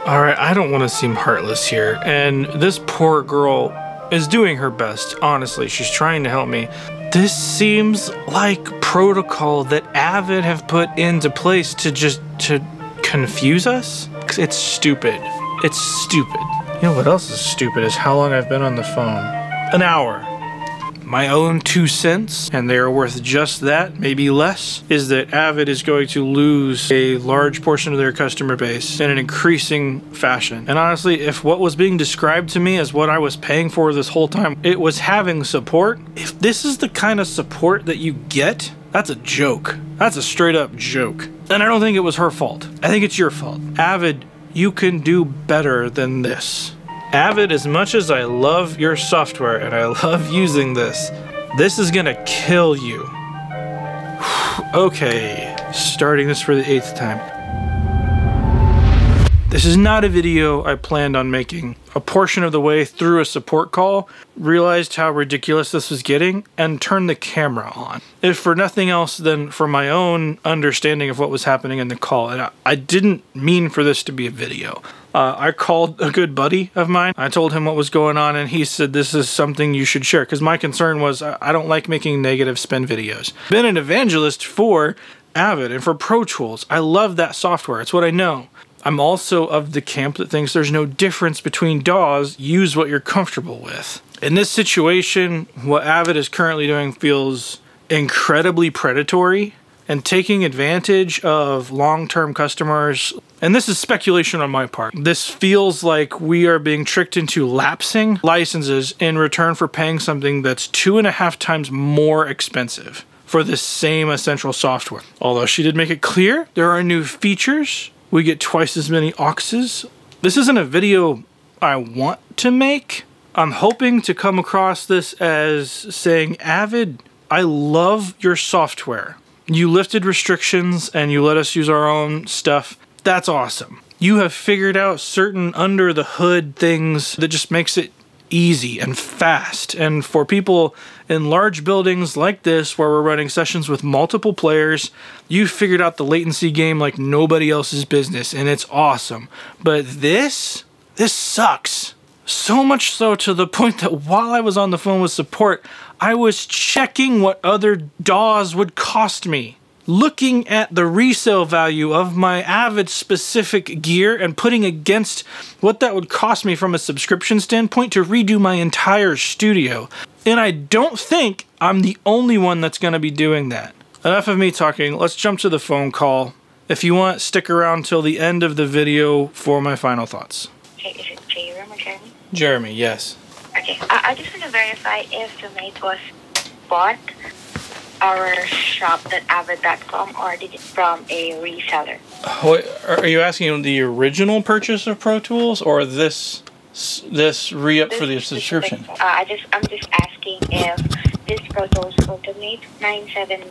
Alright, I don't want to seem heartless here, and this poor girl is doing her best, honestly. She's trying to help me. This seems like protocol that Avid have put into place to confuse us. It's stupid. It's stupid. You know what else is stupid is how long I've been on the phone. An hour. My own 2 cents, and they are worth just that, maybe less, is that Avid is going to lose a large portion of their customer base in an increasing fashion. And honestly, if what was being described to me as what I was paying for this whole time, it was having support, if this is the kind of support that you get, that's a joke. That's a straight up joke. And I don't think it was her fault. I think it's your fault. Avid, you can do better than this. Avid, as much as I love your software and I love using this is gonna kill you. Okay, starting this for the 8th time. This is not a video I planned on making. A portion of the way through a support call, realized how ridiculous this was getting, and turned the camera on. If for nothing else than for my own understanding of what was happening in the call. And I didn't mean for this to be a video. I called a good buddy of mine. I told him what was going on, and he said this is something you should share. Because my concern was I don't like making negative spin videos. Been an evangelist for Avid and for Pro Tools. I love that software. It's what I know. I'm also of the camp that thinks there's no difference between DAWs. Use what you're comfortable with. In this situation, what Avid is currently doing feels incredibly predatory and taking advantage of long-term customers. And this is speculation on my part. This feels like we are being tricked into lapsing licenses in return for paying something that's 2.5 times more expensive for the same essential software. Although she did make it clear there are new features. We get twice as many auxes. This isn't a video I want to make. I'm hoping to come across this as saying, Avid, I love your software. You lifted restrictions and you let us use our own stuff. That's awesome. You have figured out certain under the hood things that just makes it easy and fast. And for people in large buildings like this, where we're running sessions with multiple players, you figured out the latency game like nobody else's business, and it's awesome. But this sucks. So much so to the point that while I was on the phone with support, I was checking what other DAWs would cost me. Looking at the resale value of my Avid specific gear and putting against what that would cost me from a subscription standpoint to redo my entire studio. And I don't think I'm the only one that's going to be doing that. Enough of me talking, let's jump to the phone call. If you want, stick around till the end of the video for my final thoughts. Okay, is it Jeremy or Jeremy? Jeremy, yes. Okay, I just want to verify if the mate was bought our shop.avid.com or did it from a reseller? Wait, are you asking the original purchase of Pro Tools or this re-up for the subscription? I'm just asking if this Pro Tools Ultimate 97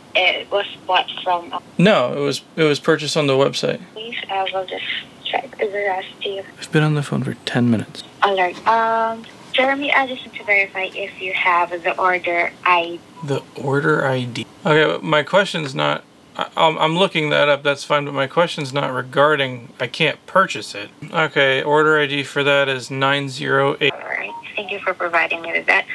was bought from. No, it was purchased on the website. Please, I will just check the veracity. I've been on the phone for 10 minutes. Alright. Jeremy, I just want to verify if you have the order ID. The order ID. Okay, but my question's not. I'm looking that up. That's fine, but my question's not regarding. I can't purchase it. Okay, order ID for that is 908. All right. Thank you for providing me with that.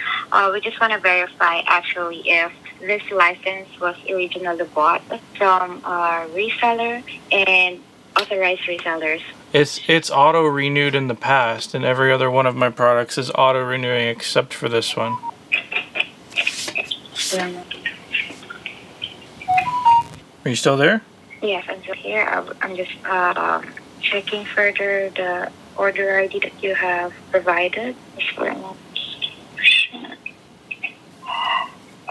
We just want to verify actually if this license was originally bought from a reseller and authorized resellers. It's auto renewed in the past, and every other one of my products is auto renewing except for this one. Are you still there? Yes, I'm still here. I'm just checking further the order ID that you have provided.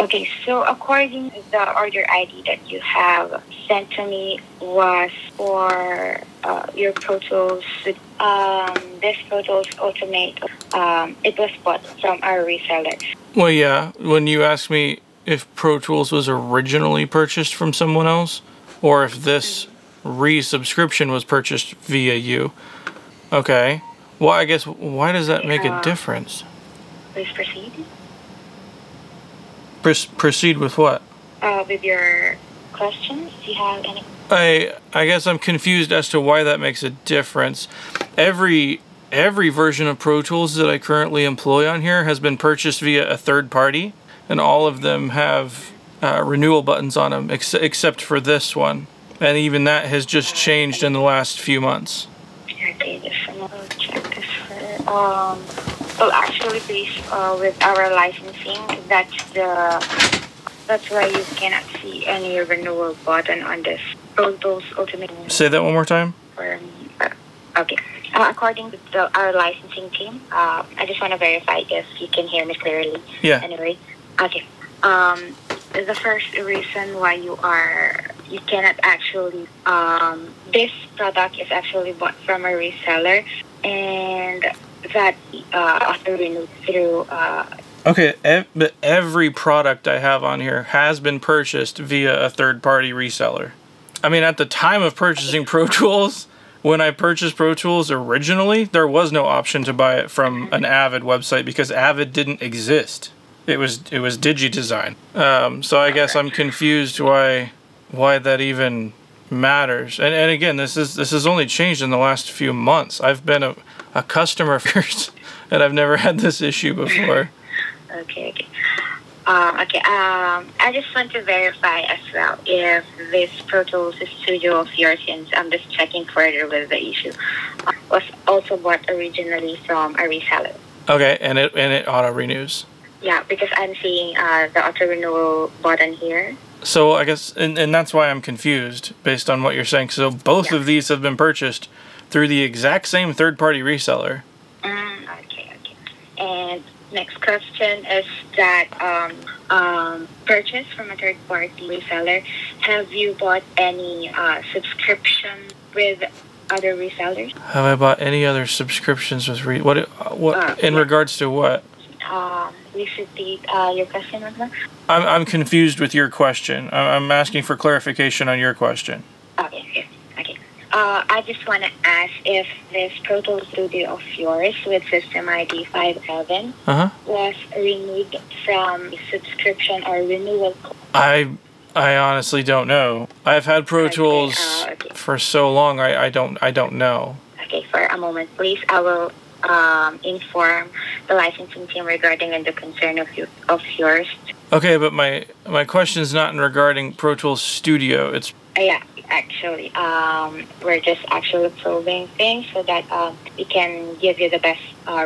Okay, so according to the order ID that you have sent to me was for your Pro Tools, this Pro Tools Ultimate, it was bought from our reseller. Well, yeah, when you asked me if Pro Tools was originally purchased from someone else, or if this resubscription was purchased via you. Okay, well, I guess, why does that make a difference? Please proceed. Proceed with what? With your questions, do you have any? I guess I'm confused as to why that makes a difference. Every version of Pro Tools that I currently employ on here has been purchased via a third party, and all of them have renewal buttons on them, except for this one. And even that has just changed in the last few months. Okay, just check this for. Well, actually, based with our licensing, that's why you cannot see any renewal button on this Pro Tools Ultimate. Say that one more time. Okay. According to our licensing team, I just want to verify if you can hear me clearly. Yeah. Anyway, okay. The first reason why you cannot actually, this product is actually bought from a reseller, and that auto renewed through. Okay, but every product I have on here has been purchased via a third-party reseller. I mean, at the time of purchasing Pro Tools, when I purchased Pro Tools originally, there was no option to buy it from an Avid website because Avid didn't exist. It was DigiDesign. So I guess I'm confused why that even matters. And again, this has only changed in the last few months. I've been a customer of yours, and I've never had this issue before. Okay. I just want to verify as well if this Pro Tools Studio of yours, since I'm just checking further with the issue, was also bought originally from a reseller. Okay, and it auto renews. Yeah, because I'm seeing the auto renewal button here. So I guess, and that's why I'm confused based on what you're saying. So both of these have been purchased through the exact same third-party reseller. Okay. And next question is that purchase from a third-party reseller. Have you bought any subscription with other resellers? Have I bought any other subscriptions with regards to what? Please repeat your question, Magna. I'm confused with your question. I'm asking for clarification on your question. Okay. I just want to ask if this Pro Tools Studio of yours with system ID 57 was renewed from subscription or renewal. I honestly don't know. I've had Pro Tools for so long. I don't know. Okay, for a moment, please. I will inform the licensing team regarding the concern of yours. Okay, but my question is not regarding Pro Tools Studio. It's yeah, actually, we're just actually probing things so that we can give you the best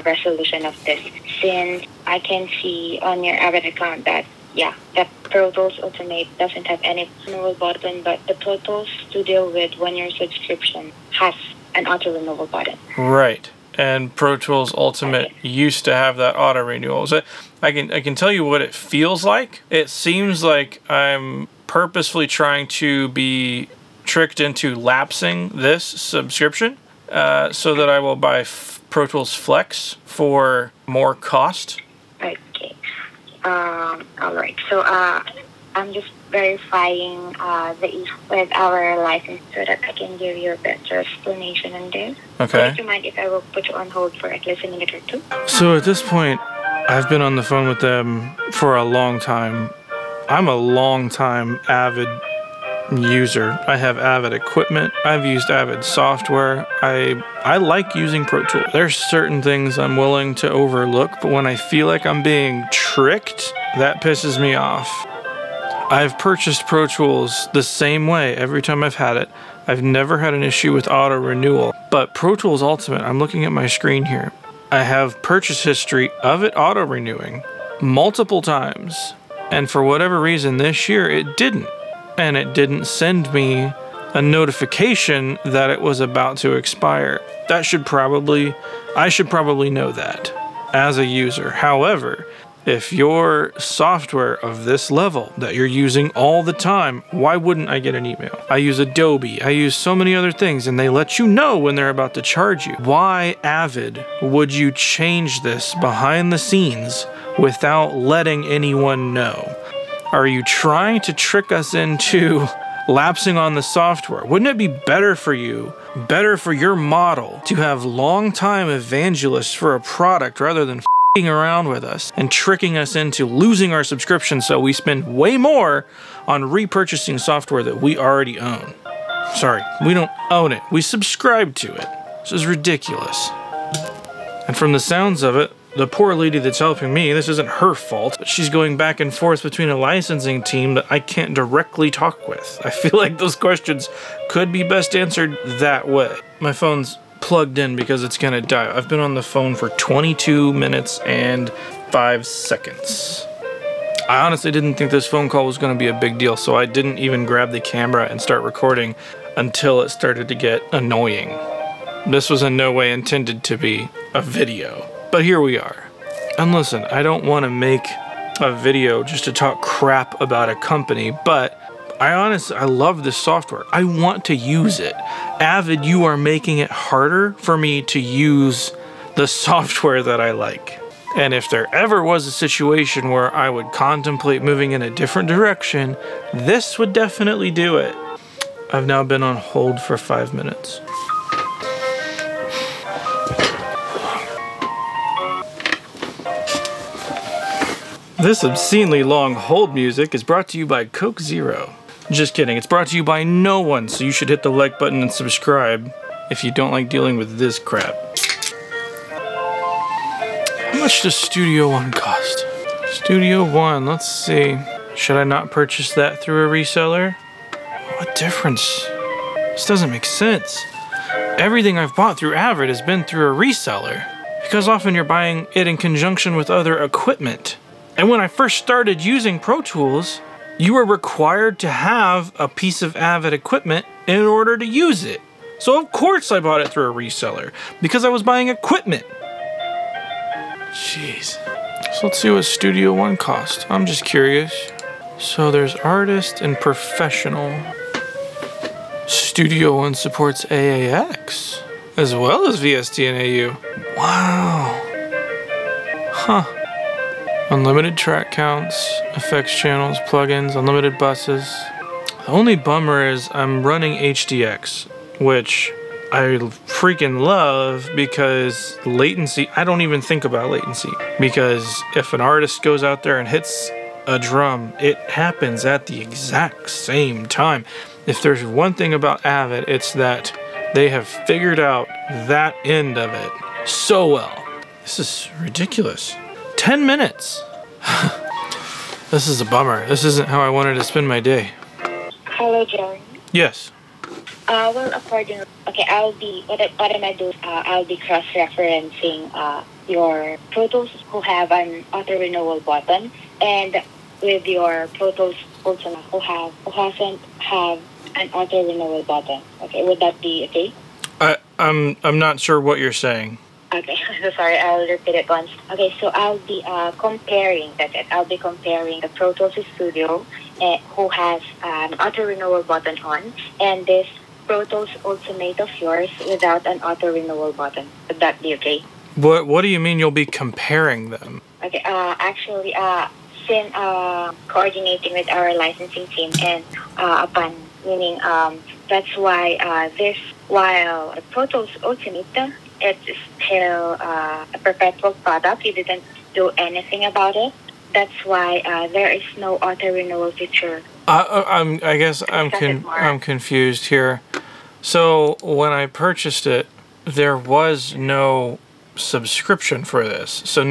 resolution of this. Since I can see on your Avid account that the Pro Tools Ultimate doesn't have any renewal button, but the Pro Tools Studio with 1-year subscription has an auto renewal button. Right. And Pro Tools Ultimate used to have that auto renewal. So I can tell you what it feels like. It seems like I'm purposefully trying to be tricked into lapsing this subscription so that I will buy Pro Tools Flex for more cost. Okay. All right. So I'm just verifying the issue with our license so that I can give you a better explanation on this. Okay. Would you mind if I will put you on hold for at least a minute or two? So at this point, I've been on the phone with them for a long time. I'm a long-time Avid user. I have Avid equipment. I've used Avid software. I like using Pro Tools. There's certain things I'm willing to overlook, but when I feel like I'm being tricked, that pisses me off. I've purchased Pro Tools the same way every time I've had it. I've never had an issue with auto renewal. But Pro Tools Ultimate, I'm looking at my screen here. I have purchase history of it auto renewing multiple times. And for whatever reason this year it didn't. And it didn't send me a notification that it was about to expire. I should probably know that as a user. However, if your software of this level that you're using all the time, why wouldn't I get an email? I use Adobe, I use so many other things, and they let you know when they're about to charge you. Why, Avid, would you change this behind the scenes without letting anyone know? Are you trying to trick us into lapsing on the software? Wouldn't it be better for you, better for your model, to have long-time evangelists for a product rather than f***ing around with us and tricking us into losing our subscription so we spend way more on repurchasing software that we already own? Sorry, we don't own it. We subscribe to it. This is ridiculous. And from the sounds of it, the poor lady that's helping me, this isn't her fault, but she's going back and forth between a licensing team that I can't directly talk with. I feel like those questions could be best answered that way. My phone's plugged in because it's gonna die. I've been on the phone for 22 minutes and 5 seconds. I honestly didn't think this phone call was gonna be a big deal, so I didn't even grab the camera and start recording until it started to get annoying. This was in no way intended to be a video. But here we are. And listen, I don't want to make a video just to talk crap about a company, but I love this software. I want to use it. Avid, you are making it harder for me to use the software that I like. And if there ever was a situation where I would contemplate moving in a different direction, this would definitely do it. I've now been on hold for 5 minutes. This obscenely long hold music is brought to you by Coke Zero. Just kidding, it's brought to you by no one, so you should hit the like button and subscribe if you don't like dealing with this crap. How much does Studio One cost? Studio One, let's see. Should I not purchase that through a reseller? What difference? This doesn't make sense. Everything I've bought through Avid has been through a reseller, because often you're buying it in conjunction with other equipment. And when I first started using Pro Tools, you were required to have a piece of Avid equipment in order to use it. So of course I bought it through a reseller, because I was buying equipment. Jeez. So let's see what Studio One costs. I'm just curious. So there's artist and professional. Studio One supports AAX, as well as VST and AU. Wow. Huh. Unlimited track counts, effects channels, plugins, unlimited buses. The only bummer is I'm running HDX, which I freaking love because latency, I don't even think about latency. Because if an artist goes out there and hits a drum, it happens at the exact same time. If there's one thing about Avid, it's that they have figured out that end of it so well. This is ridiculous. 10 minutes. This is a bummer. This isn't how I wanted to spend my day. Hello, Jerry. Yes. Well, okay, what am I doing? I'll be cross-referencing your Pro Tools who have an auto-renewal button and with your Pro Tools Ultimate who hasn't have an auto-renewal button. Okay, would that be okay? I'm not sure what you're saying. Okay, so sorry, I'll repeat it once. Okay, so I'll be comparing, that's it. I'll be comparing the Pro Tools Studio who has an auto-renewal button on and this Pro Tools Ultimate of yours without an auto-renewal button. Would that be okay? What do you mean you'll be comparing them? Okay, actually, since coordinating with our licensing team and that's why while the Pro Tools Ultimate, it's still a perpetual product. You didn't do anything about it. That's why there is no auto-renewal feature. I guess I'm confused here. So when I purchased it, there was no subscription for this. So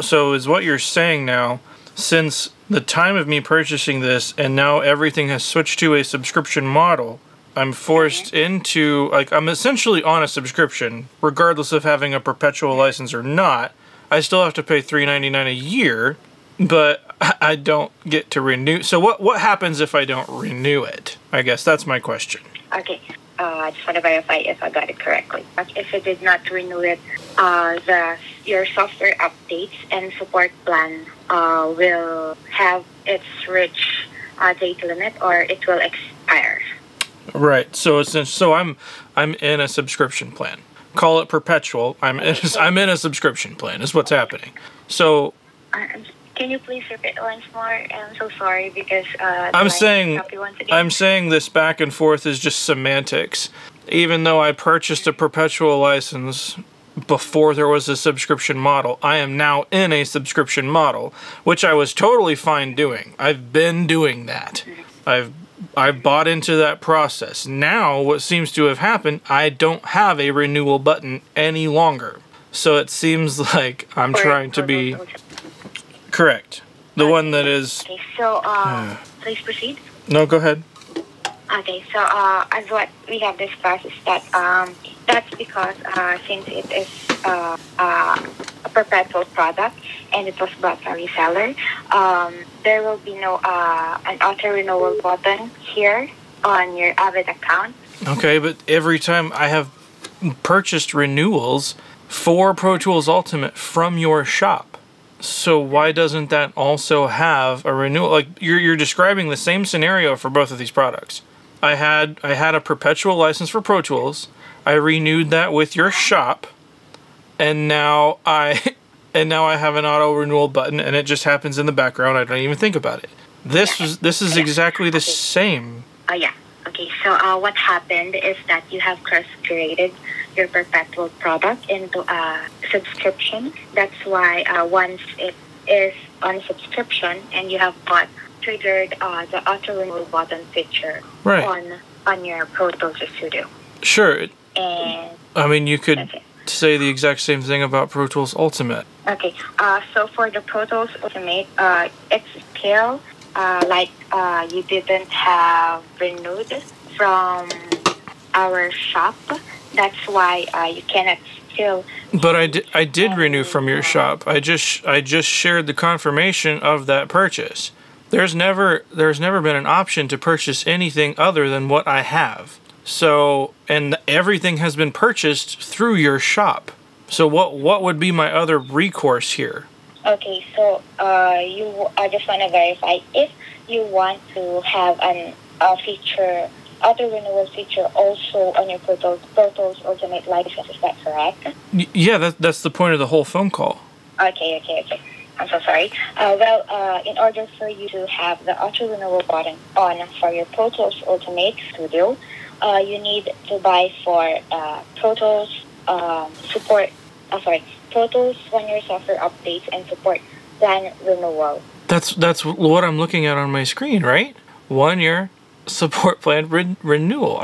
so is what you're saying now, since the time of me purchasing this and now everything has switched to a subscription model, I'm forced into, like, I'm essentially on a subscription, regardless of having a perpetual license or not. I still have to pay $3.99 a year, but I don't get to renew. So what happens if I don't renew it? I guess that's my question. Okay, I just want to verify if I got it correctly. If you did not renew it, your software updates and support plan will have its reach date limit or it will expire. Right. So I'm in a subscription plan. Call it perpetual. I'm in a subscription plan. Is what's happening. So. Can you please repeat once more? I'm so sorry because I'm saying this back and forth is just semantics. Even though I purchased a perpetual license before there was a subscription model, I am now in a subscription model, which I was totally fine doing. I've been doing that. I've I bought into that process. Now, what seems to have happened, I don't have a renewal button any longer. So it seems like I'm trying to be correct. The one that is. Okay, so please proceed. No, go ahead. Okay, so as what we have discussed is that that's because since it is a perpetual product and it was bought from a reseller, there will be no an auto renewal button here on your Avid account. Okay, but every time I have purchased renewals for Pro Tools Ultimate from your shop, so why doesn't that also have a renewal? Like you're describing the same scenario for both of these products. I had a perpetual license for Pro Tools. I renewed that with your shop, and now I have an auto renewal button, and it just happens in the background. I don't even think about it. This is exactly the same. Yeah. Okay. So what happened is that you have cross-created your perpetual product into a subscription. That's why once it is on subscription and you have triggered the auto renewal button feature on your Pro Tools Studio. Sure. And I mean, you could say the exact same thing about Pro Tools Ultimate. Okay. So for the Pro Tools Ultimate, it's still like you didn't have renewed from our shop. That's why you cannot still. But I did renew from your shop. I just shared the confirmation of that purchase. There's never been an option to purchase anything other than what I have. So, and everything has been purchased through your shop. So what would be my other recourse here? Okay, so I just want to verify if you want to have a feature, auto renewal feature also on your Pro Tools Ultimate license. Is that correct? Yeah, that's the point of the whole phone call. Okay. I'm so sorry. In order for you to have the auto renewal button on for your Pro Tools Ultimate Studio, you need to buy for Pro Tools support. Pro Tools 1 year software updates and support plan renewal. That's what I'm looking at on my screen, right? 1 year support plan renewal.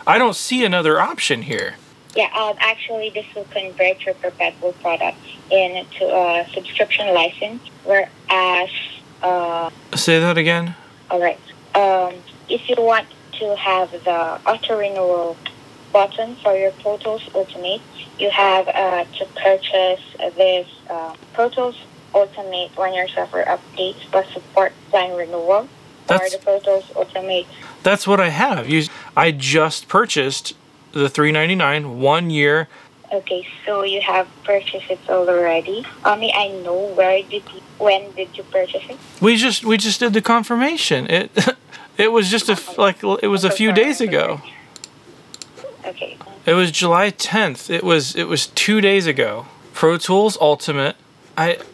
I don't see another option here. Yeah, actually, this will convert your perpetual product into a subscription license, whereas... Say that again? All right. If you want to have the auto-renewal button for your Pro Tools Ultimate, you have to purchase this Pro Tools Ultimate 1 year software updates plus support plan renewal for the Pro Tools Ultimate. That's what I have. I just purchased the $399 1 year. Okay, so you have purchased it already. May I know when did you purchase it? We just did the confirmation. It was just a few days ago. Okay. It was July 10th. It was 2 days ago. Pro Tools Ultimate.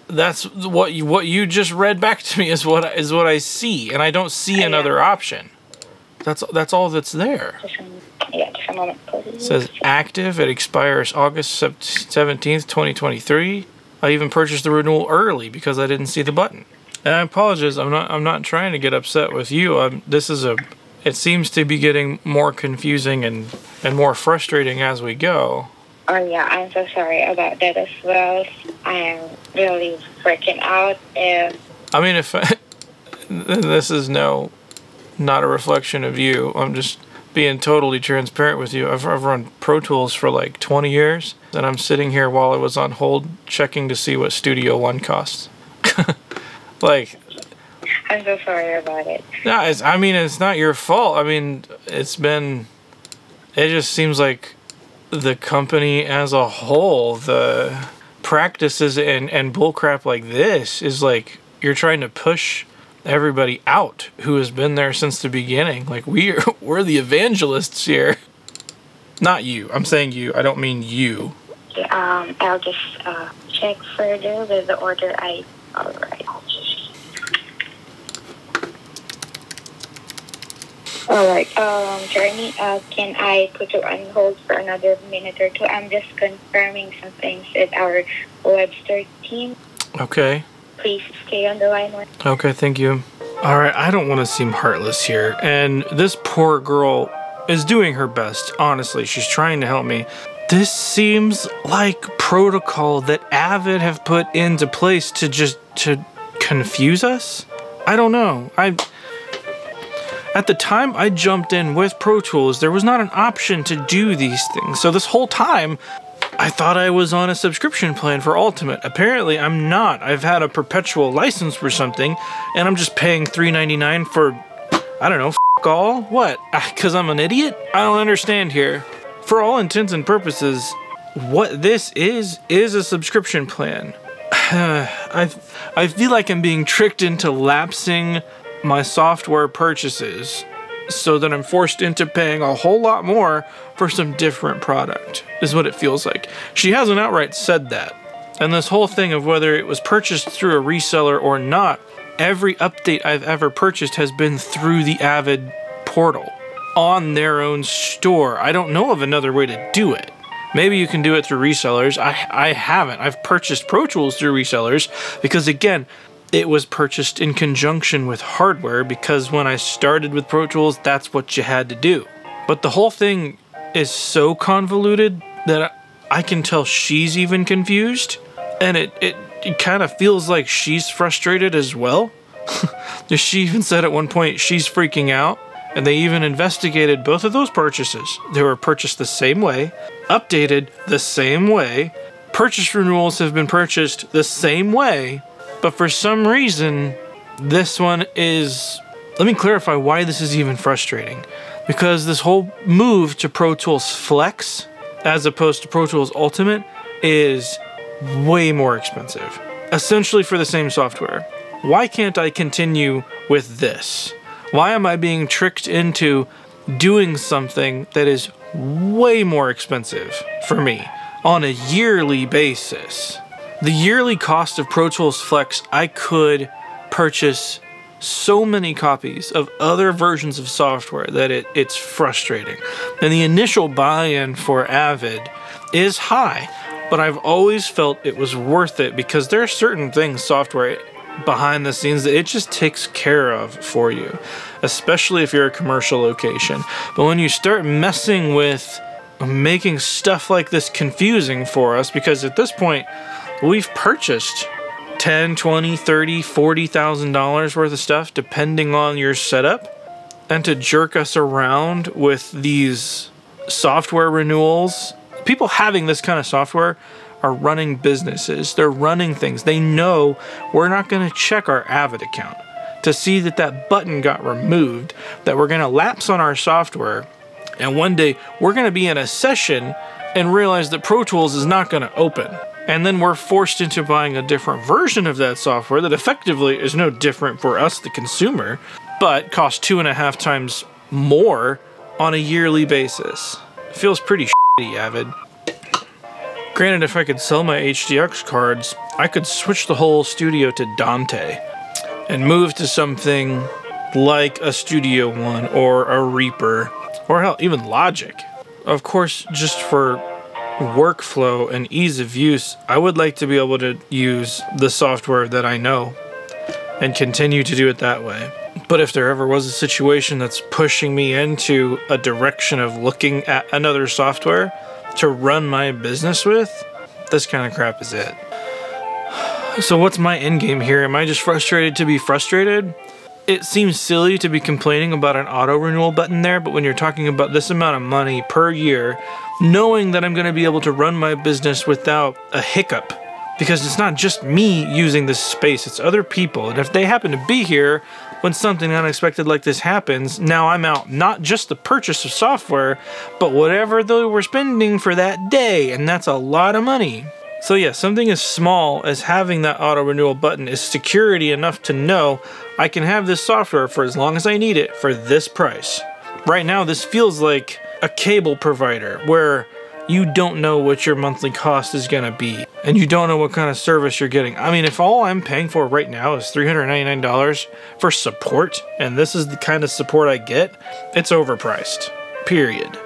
That's what you just read back to me is what I see, and I don't see another option. That's all that's there. Just a moment, please. It says active. It expires August 17th, 2023. I even purchased the renewal early because I didn't see the button. And I apologize. I'm not trying to get upset with you. It seems to be getting more confusing and more frustrating as we go. Oh yeah, I'm so sorry about that as well. I am really freaking out. I mean, this is not a reflection of you. I'm just being totally transparent with you. I've run Pro Tools for like 20 years, and I'm sitting here while I was on hold checking to see what Studio One costs. Like, I'm so sorry about it. No, it's not your fault. I mean, it just seems like the company as a whole, the practices and bullcrap like this is like you're trying to push everybody out who has been there since the beginning. Like we're the evangelists here. Not you. I'm saying you. I don't mean you. Okay, I'll just check further with the order I. All right. All right, Jeremy, can I put you on hold for another minute or two? I'm just confirming some things with our Webster team. Okay. Please stay on the line. Okay, thank you. Alright, I don't want to seem heartless here, and this poor girl is doing her best, honestly. She's trying to help me. This seems like protocol that Avid have put into place to confuse us? I don't know. At the time I jumped in with Pro Tools, there was not an option to do these things. So this whole time, I thought I was on a subscription plan for Ultimate. Apparently, I'm not. I've had a perpetual license for something, and I'm just paying $3.99 for, I don't know, all? What? Because I'm an idiot? I don't understand here. For all intents and purposes, what this is a subscription plan. I feel like I'm being tricked into lapsing my software purchases so that I'm forced into paying a whole lot more for some different product, is what it feels like. She hasn't outright said that. And this whole thing of whether it was purchased through a reseller or not, every update I've ever purchased has been through the Avid portal, on their own store. I don't know of another way to do it. Maybe you can do it through resellers. I haven't. I've purchased Pro Tools through resellers because, again, it was purchased in conjunction with hardware because when I started with Pro Tools, that's what you had to do. But the whole thing is so convoluted that I can tell she's even confused, and it kind of feels like she's frustrated as well. She even said at one point she's freaking out, and they even investigated both of those purchases. They were purchased the same way, updated the same way, purchase renewals have been purchased the same way, but for some reason, this one is... Let me clarify why this is even frustrating. Because this whole move to Pro Tools Flex, as opposed to Pro Tools Ultimate, is way more expensive. Essentially for the same software. Why can't I continue with this? Why am I being tricked into doing something that is way more expensive for me on a yearly basis? The yearly cost of Pro Tools Flex, I could purchase so many copies of other versions of software that it's frustrating. And the initial buy-in for Avid is high, but I've always felt it was worth it because there are certain things, software behind the scenes, that it just takes care of for you, especially if you're a commercial location. But when you start messing with making stuff like this confusing for us, because at this point, we've purchased $10, $20, $30, $40,000 worth of stuff, depending on your setup, and to jerk us around with these software renewals. People having this kind of software are running businesses. They're running things. They know we're not going to check our Avid account to see that that button got removed, that we're going to lapse on our software, and one day we're going to be in a session and realize that Pro Tools is not going to open. And then we're forced into buying a different version of that software that effectively is no different for us, the consumer, but costs 2.5 times more on a yearly basis. It feels pretty shitty, Avid. Granted, if I could sell my HDX cards, I could switch the whole studio to Dante and move to something like a Studio One or a Reaper, or hell, even Logic. Of course, just for workflow and ease of use, I would like to be able to use the software that I know and continue to do it that way. But if there ever was a situation that's pushing me into a direction of looking at another software to run my business with, this kind of crap is it. So what's my endgame here? Am I just frustrated to be frustrated? It seems silly to be complaining about an auto renewal button there, but when you're talking about this amount of money per year, knowing that I'm going to be able to run my business without a hiccup, because it's not just me using this space, it's other people, and if they happen to be here when something unexpected like this happens, now I'm out not just the purchase of software, but whatever they were spending for that day, and that's a lot of money. So yeah, something as small as having that auto renewal button is security enough to know I can have this software for as long as I need it for this price. Right now, this feels like a cable provider where you don't know what your monthly cost is going to be, and you don't know what kind of service you're getting. I mean, if all I'm paying for right now is $399 for support, and this is the kind of support I get, it's overpriced. Period.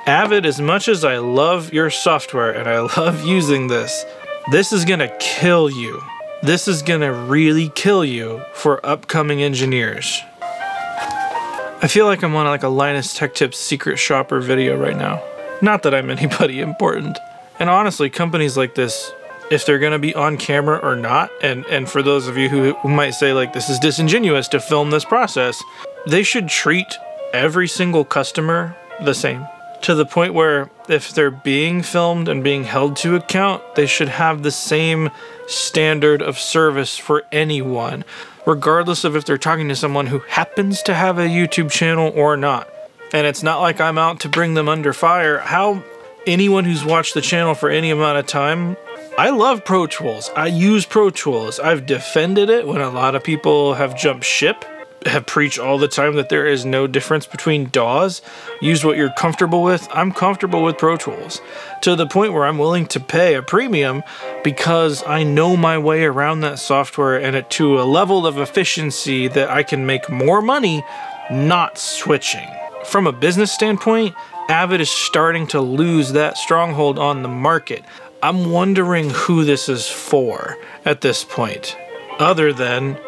Avid, as much as I love your software and I love using this, this is going to kill you. This is gonna really kill you for upcoming engineers. I feel like I'm on like a Linus Tech Tips secret shopper video right now. Not that I'm anybody important. And honestly, companies like this, if they're gonna be on camera or not, and for those of you who might say like this is disingenuous to film this process, they should treat every single customer the same. To the point where if they're being filmed and being held to account, they should have the same standard of service for anyone, regardless of if they're talking to someone who happens to have a YouTube channel or not. And it's not like I'm out to bring them under fire. How anyone who's watched the channel for any amount of time, I love Pro Tools. I use Pro Tools. I've defended it when a lot of people have jumped ship, have preached all the time that there is no difference between DAWs. Use what you're comfortable with. I'm comfortable with Pro Tools to the point where I'm willing to pay a premium because I know my way around that software and it to a level of efficiency that I can make more money not switching. From a business standpoint, Avid is starting to lose that stronghold on the market. I'm wondering who this is for at this point, other than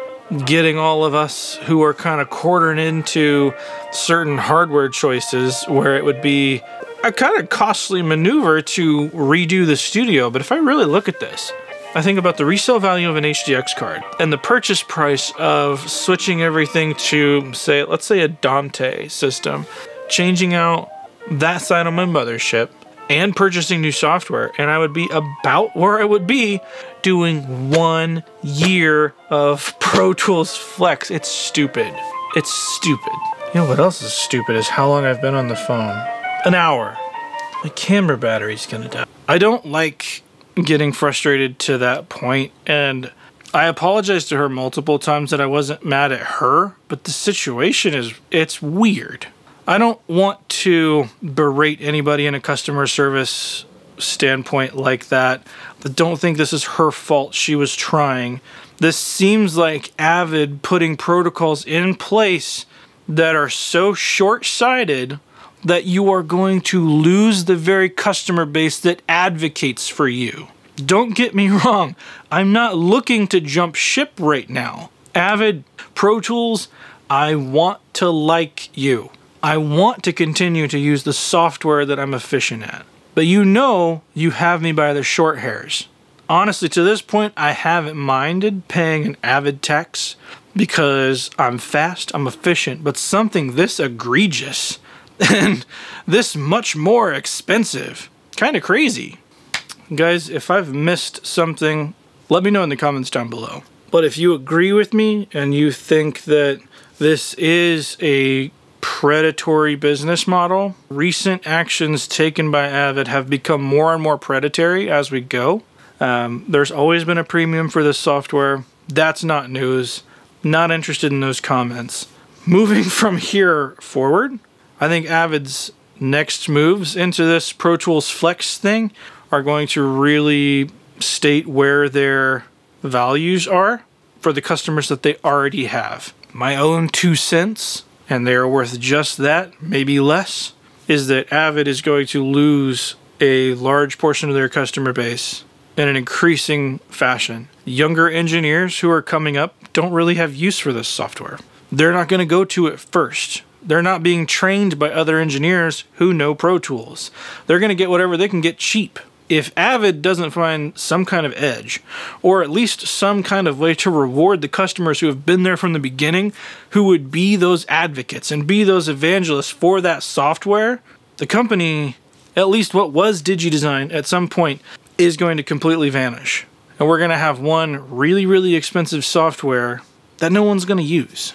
getting all of us who are kind of quartering into certain hardware choices where it would be a kind of costly maneuver to redo the studio. But if I really look at this, I think about the resale value of an HDX card and the purchase price of switching everything to, say, let's say a Dante system, changing out that side on my mothership and purchasing new software, and I would be about where I would be doing 1 year of Pro Tools Flex. It's stupid. It's stupid. You know what else is stupid is how long I've been on the phone. An hour. My camera battery's gonna die. I don't like getting frustrated to that point, and I apologized to her multiple times that I wasn't mad at her, but the situation is, it's weird. I don't want to berate anybody in a customer service standpoint like that. I don't think this is her fault. She was trying. This seems like Avid putting protocols in place that are so short-sighted that you are going to lose the very customer base that advocates for you. Don't get me wrong. I'm not looking to jump ship right now. Avid, Pro Tools, I want to like you. I want to continue to use the software that I'm efficient at. But you know you have me by the short hairs. Honestly, to this point, I haven't minded paying an Avid tax because I'm fast, I'm efficient, but something this egregious and this much more expensive, kind of crazy. Guys, if I've missed something, let me know in the comments down below. But if you agree with me and you think that this is a predatory business model, recent actions taken by Avid have become more and more predatory as we go. There's always been a premium for this software. That's not news. Not interested in those comments. Moving from here forward, I think Avid's next moves into this Pro Tools Flex thing are going to really state where their values are for the customers that they already have. My own 2 cents, and they are worth just that, maybe less, is that Avid is going to lose a large portion of their customer base in an increasing fashion. Younger engineers who are coming up don't really have use for this software. They're not going to go to it first. They're not being trained by other engineers who know Pro Tools. They're going to get whatever they can get cheap. If Avid doesn't find some kind of edge, or at least some kind of way to reward the customers who have been there from the beginning, who would be those advocates and be those evangelists for that software, the company, at least what was DigiDesign at some point, is going to completely vanish. And we're going to have one really, really expensive software that no one's going to use.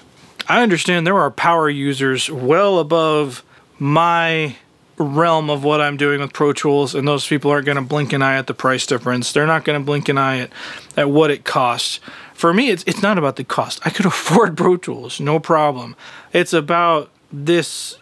I understand there are power users well above my realm of what I'm doing with Pro Tools, and those people aren't going to blink an eye at the price difference. They're not going to blink an eye at what it costs. For me, it's not about the cost. I could afford Pro Tools, no problem. It's about this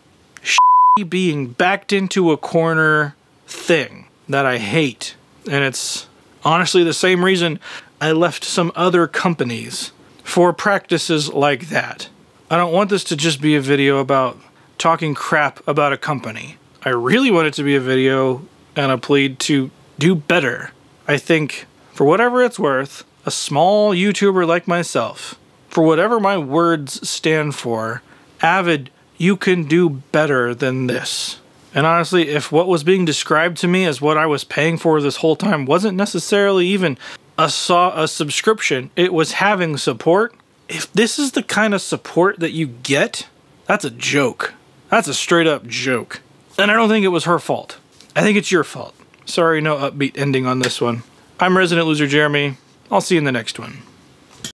being backed into a corner thing that I hate. And it's honestly the same reason I left some other companies for practices like that. I don't want this to just be a video about talking crap about a company. I really want it to be a video and a plea to do better. I think, for whatever it's worth, a small YouTuber like myself, for whatever my words stand for, Avid, you can do better than this. And honestly, if what was being described to me as what I was paying for this whole time wasn't necessarily even a subscription, it was having support. If this is the kind of support that you get, that's a joke. That's a straight up joke. And I don't think it was her fault. I think it's your fault. Sorry, no upbeat ending on this one. I'm Resident Loser Jeremy. I'll see you in the next one.